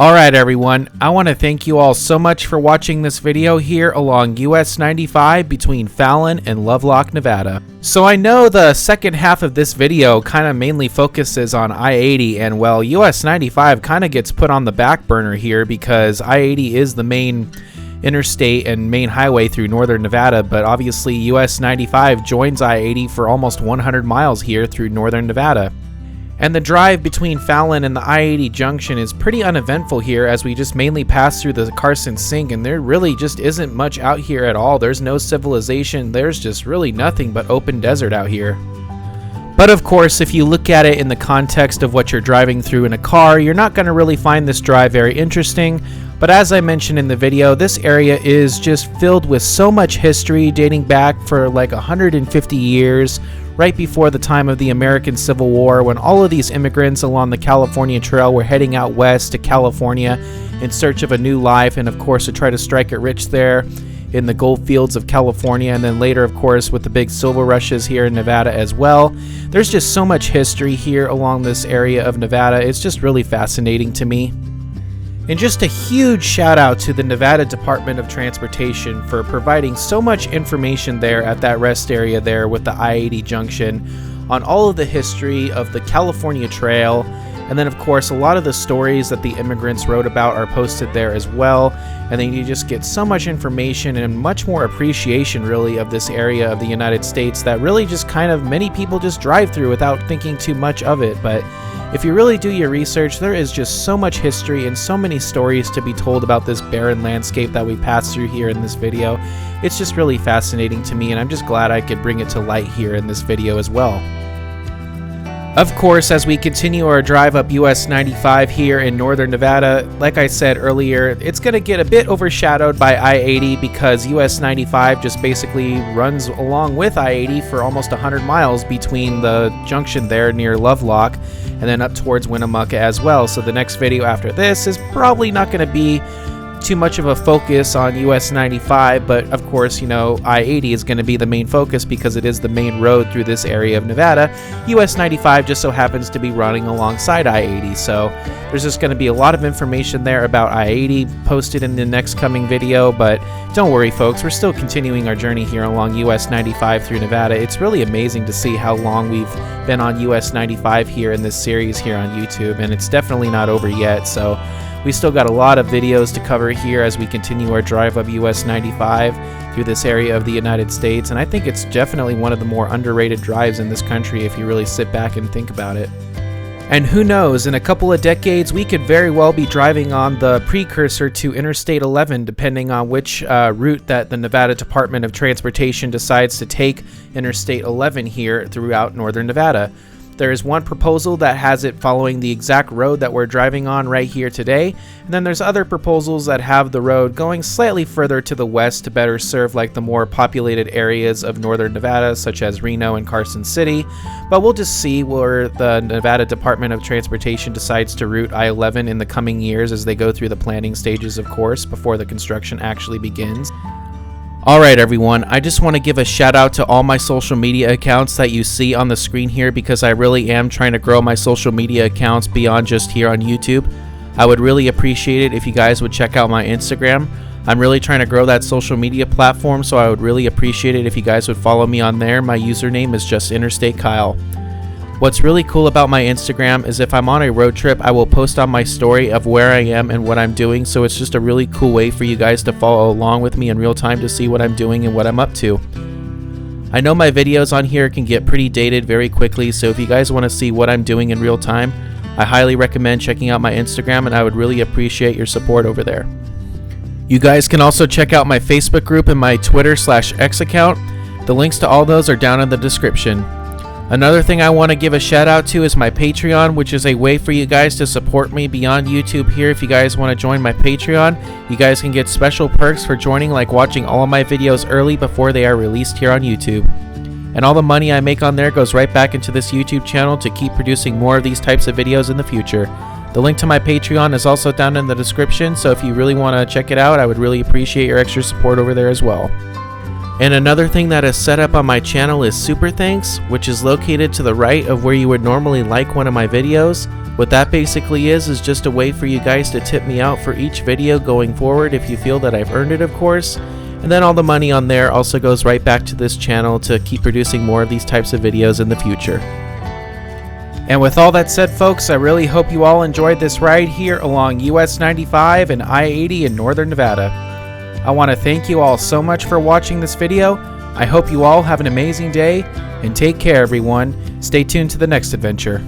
Alright everyone, I want to thank you all so much for watching this video here along US-95 between Fallon and Lovelock, Nevada. So I know the second half of this video kind of mainly focuses on I-80, and well, US-95 kind of gets put on the back burner here because I-80 is the main interstate and main highway through northern Nevada, but obviously US-95 joins I-80 for almost 100 miles here through northern Nevada. And the drive between Fallon and the I-80 junction is pretty uneventful here, as we just mainly pass through the Carson Sink, and there really just isn't much out here at all. There's no civilization, there's just really nothing but open desert out here. But of course, if you look at it in the context of what you're driving through in a car, you're not going to really find this drive very interesting. But as I mentioned in the video, this area is just filled with so much history dating back for like 150 years, right before the time of the American Civil War, when all of these immigrants along the California Trail were heading out west to California in search of a new life, and of course to try to strike it rich there in the gold fields of California, and then later of course with the big silver rushes here in Nevada as well. There's just so much history here along this area of Nevada. It's just really fascinating to me. And just a huge shout out to the Nevada Department of Transportation for providing so much information there at that rest area there with the I-80 junction on all of the history of the California Trail. And then, of course, a lot of the stories that the immigrants wrote about are posted there as well. And then you just get so much information and much more appreciation, really, of this area of the United States that really just kind of many people just drive through without thinking too much of it. But if you really do your research, there is just so much history and so many stories to be told about this barren landscape that we passed through here in this video. It's just really fascinating to me, and I'm just glad I could bring it to light here in this video as well. Of course, as we continue our drive up US-95 here in northern Nevada, like I said earlier, it's going to get a bit overshadowed by I-80 because US-95 just basically runs along with I-80 for almost 100 miles between the junction there near Lovelock and then up towards Winnemucca as well. So the next video after this is probably not going to be too much of a focus on US-95, but of course, you know, I-80 is going to be the main focus because it is the main road through this area of Nevada. US-95 just so happens to be running alongside I-80, so there's just going to be a lot of information there about I-80 posted in the next coming video, but don't worry folks, we're still continuing our journey here along US-95 through Nevada. It's really amazing to see how long we've been on US-95 here in this series here on YouTube, and it's definitely not over yet, so we still got a lot of videos to cover here as we continue our drive up US-95 through this area of the United States, and I think it's definitely one of the more underrated drives in this country if you really sit back and think about it. And who knows, in a couple of decades we could very well be driving on the precursor to Interstate 11 depending on which route that the Nevada Department of Transportation decides to take Interstate 11 here throughout northern Nevada. There is one proposal that has it following the exact road that we're driving on right here today, and then there's other proposals that have the road going slightly further to the west to better serve like the more populated areas of northern Nevada, such as Reno and Carson City. But we'll just see where the Nevada Department of Transportation decides to route I-11 in the coming years as they go through the planning stages, of course, before the construction actually begins. Alright everyone, I just want to give a shout out to all my social media accounts that you see on the screen here because I really am trying to grow my social media accounts beyond just here on YouTube. I would really appreciate it if you guys would check out my Instagram. I'm really trying to grow that social media platform, so I would really appreciate it if you guys would follow me on there. My username is just InterstateKyle. What's really cool about my Instagram is if I'm on a road trip, I will post on my story of where I am and what I'm doing, so it's just a really cool way for you guys to follow along with me in real time to see what I'm doing and what I'm up to. I know my videos on here can get pretty dated very quickly, so if you guys want to see what I'm doing in real time, I highly recommend checking out my Instagram, and I would really appreciate your support over there. You guys can also check out my Facebook group and my Twitter/X account. The links to all those are down in the description. Another thing I want to give a shout out to is my Patreon, which is a way for you guys to support me beyond YouTube here. If you guys want to join my Patreon, you guys can get special perks for joining, like watching all of my videos early before they are released here on YouTube. And all the money I make on there goes right back into this YouTube channel to keep producing more of these types of videos in the future. The link to my Patreon is also down in the description, so if you really want to check it out, I would really appreciate your extra support over there as well. And another thing that is set up on my channel is Super Thanks, which is located to the right of where you would normally like one of my videos. What that basically is just a way for you guys to tip me out for each video going forward if you feel that I've earned it, of course. And then all the money on there also goes right back to this channel to keep producing more of these types of videos in the future. And with all that said folks, I really hope you all enjoyed this ride here along US-95 and I-80 in northern Nevada. I want to thank you all so much for watching this video. I hope you all have an amazing day, and take care everyone. Stay tuned to the next adventure.